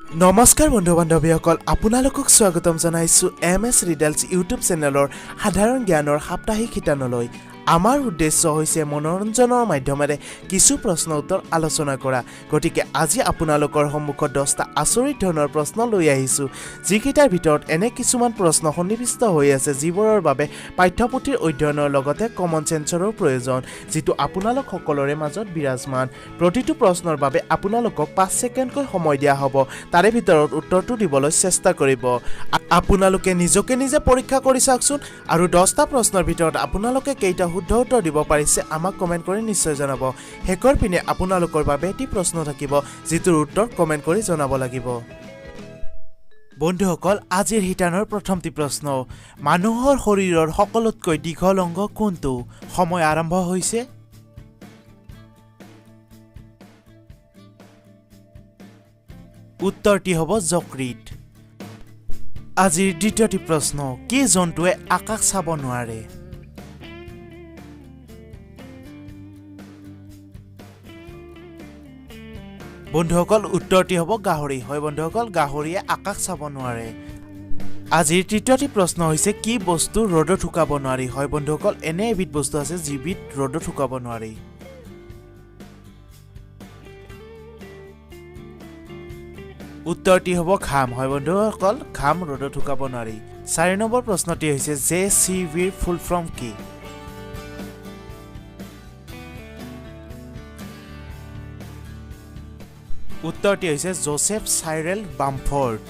নমস্কাৰ বন্ধু বান্ধৱীসকল আপোনালোকক স্বাগতম জনাইছো MS Riddles ইউটিউব চেনেলৰ সাধাৰণ জ্ঞানৰ সাপ্তাহিক শিতানলৈ আমাৰ উদ্দেশ্য হৈছে মনোৰঞ্জনৰ মাধ্যমেৰে কিছু প্ৰশ্ন উত্তৰ আলোচনা কৰা গতিকে আজি আপোনালোকৰ সন্মুখত 10টা আচৰিত ধৰণৰ প্ৰশ্ন লৈ আহিছো যিকেইটাৰ ভিতৰত এনে কিছুমান প্ৰশ্ন সন্নিৱিষ্ট হৈ আছে যিবোৰৰ বাবে পাঠ্যপুথিৰ অধ্যয়নৰ লগতে কমন সেন্সৰৰ প্ৰয়োজন যিটো আপোনালোক সকলোৰে মাজত বিৰাজমান প্ৰতিটো প্ৰশ্নৰ বাবে আপোনালোকক 5 ছেকেণ্ডকৈ সময় দিয়া হ'ব তাৰে ভিতৰত উত্তৰটো দিবলৈ চেষ্টা কৰিব আপোনালোকে নিজকে নিজে পৰীক্ষা কৰি চাওকচোন আৰু 10টা প্ৰশ্নৰ ভিতৰত আপোনালোকে কেইটা শুদ্ধ উত্তৰ দিব পাৰিছে আমাক কমেন্ট কৰি নিশ্চয় জনাব হেকৰ পিনে আপোনালোকৰ বাবে এটি প্ৰশ্ন থাকিব যিটোৰ উত্তৰ কমেন্ট কৰি জনাব লাগিব বন্ধুসকল আজিৰ হিতানৰ প্ৰথমটি প্ৰশ্ন মানুহৰ শৰীৰৰ সকলোতকৈ দীঘল অংগ কোনটো সময় আৰম্ভ হৈছে উত্তৰটি হ'ব যকৃত আজিৰ দ্বিতীয়টি প্ৰশ্ন কি জন্তুৱে আকাশ চাব নোৱাৰে বন্ধুসকল উত্তৰটি হ'ব গাহৰি হয় বন্ধুসকল গাহৰিয়ে আকাশ চাব নোৱাৰে আজিৰ তৃতীয়টি প্ৰশ্ন হৈছে কি বস্তু ৰ'দত শুকাব নোৱাৰি হয় বন্ধুসকল এনে এবিধ বস্তু আছে যিবিধ ৰ'দত শুকাব নোৱাৰি উত্তৰটি হ'ব ঘাম হয় বন্ধুসকল ঘাম ৰ'দত শুকাব নোৱাৰি 4 নম্বৰ প্ৰশ্নটি হৈছে JCBৰ ফুল ফৰ্ম কি উত্তৰটি হৈছে জোসেফ চাইৰেল বামফৰ্ড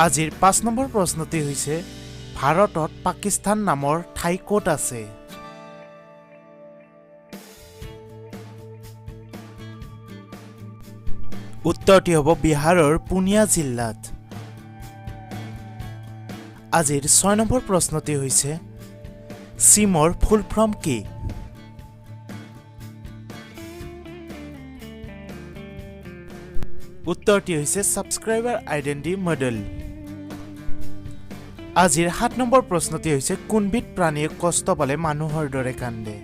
আজিৰ 5 নম্বৰ প্ৰশ্নটি হৈছে ভাৰতত পাকিস্তান নামৰ ঠাই ক'ত আছে উত্তৰটি হ'ব বিহাৰৰ পুনিয়া জিলাত আজিৰ 6 নম্বৰ প্ৰশ্নটি হৈছে সিমৰ ফুল ফৰ্ম কি উত্তৰটি হৈছে সাবস্ক্ৰাইবাৰ আইডেন্টি মডেল আজিৰ 7 নম্বৰ প্ৰশ্নটি হৈছে কোনবিধ প্ৰাণীয়ে কষ্ট পালে মানুহৰ দৰে কান্দে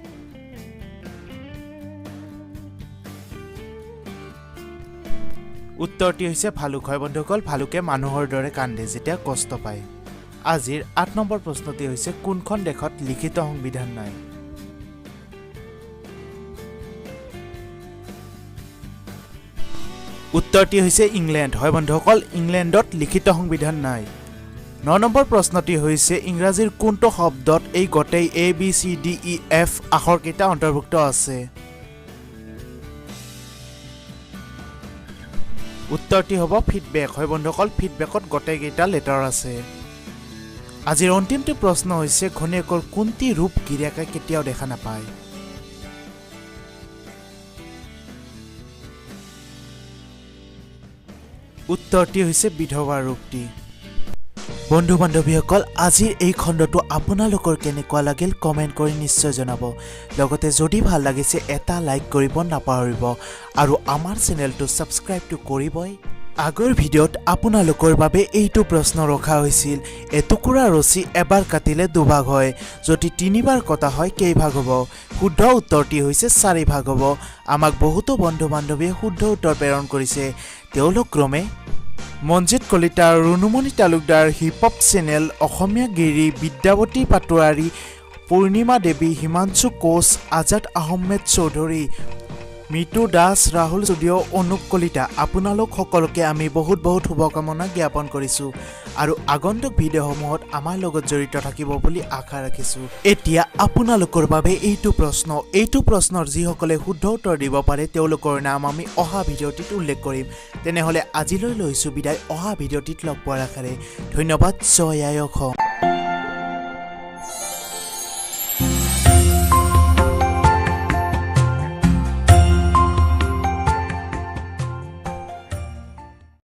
উত্তৰটি হৈছে ভালুক হয় বন্ধুসকল ভালুকে মানুহৰ দৰে কান্দে যেতিয়া কষ্ট পায় আজিৰ 8 নম্বৰ প্ৰশ্নটি হৈছে কোনখন দেশত লিখিত সংবিধান নাই উত্তৰটি হৈছে ইংলেণ্ড হয় বন্ধুসকল ইংলেণ্ডত লিখিত সংবিধান নাই 9 নম্বৰ প্ৰশ্নটি হৈছে ইংৰাজীৰ কোনটো শব্দত এই গোটেই ABCDEF আখৰকেইটা অন্তৰ্ভুক্ত আছে উত্তৰটি হ'ব ফিডবেক হয় বন্ধুসকল ফিডবেকত গোটেইকেইটা লেটাৰ আছে আজিৰ অন্তিমটো প্ৰশ্ন হৈছে ঘনীয়েকৰ কোনটি ৰূপ গিৰিয়েকে কেতিয়াও দেখা নাপায় উত্তৰটি হৈছে বিধৱা ৰূপটি বন্ধু বান্ধৱীসকল আজিৰ এই খণ্ডটো আপোনালোকৰ কেনেকুৱা লাগিল কমেন্ট কৰি নিশ্চয় জনাব লগতে যদি ভাল লাগিছে এটা লাইক কৰিব নাপাহৰিব আৰু আমাৰ চেনেলটো সাবস্ক্ৰাইবটো কৰিবই আগৰ ভিডিঅ'ত আপোনালোকৰ বাবে এইটো প্ৰশ্ন ৰখা হৈছিল এটুকুৰা ৰছী এবাৰ কাটিলে দুভাগ হয় যদি তিনিবাৰ কটা হয় কেইভাগ হ'ব শুদ্ধ উত্তৰটি হৈছে 4 ভাগ হ'ব আমাক বহুতো বন্ধু বান্ধৱীয়ে শুদ্ধ উত্তৰ প্ৰেৰণ কৰিছে তেওঁলোক ক্ৰমে মঞ্জিত কলিতা ৰুনুমণি তালুকদাৰ হিপহপ চেনেল অসমীয়া গিৰি বিদ্যাৱতী পাটোৱাৰী পূৰ্ণিমা দেৱী হিমাংশু কোচ আজাদ আহমেদ চৌধুৰী মিতু দাস ৰাহুল ষ্টুডিঅ অনুপ কলিতা আপোনালোক সকলোকে আমি বহুত শুভকামনা জ্ঞাপন কৰিছো আৰু আগন্তুক ভিডিঅ'সমূহত আমাৰ লগত জড়িত থাকিব বুলি আশা ৰাখিছো এতিয়া আপোনালোকৰ বাবে এইটো প্ৰশ্নৰ যিসকলে শুদ্ধ উত্তৰ দিব পাৰে তেওঁলোকৰ নাম আমি অহা ভিডিঅ'টিত উল্লেখ কৰিম তেনেহলে আজিলৈ লৈছো বিদায় অহা ভিডিঅ'টিত লগ পোৱাৰ আশাৰে ধন্যবাদ জয় আই অসম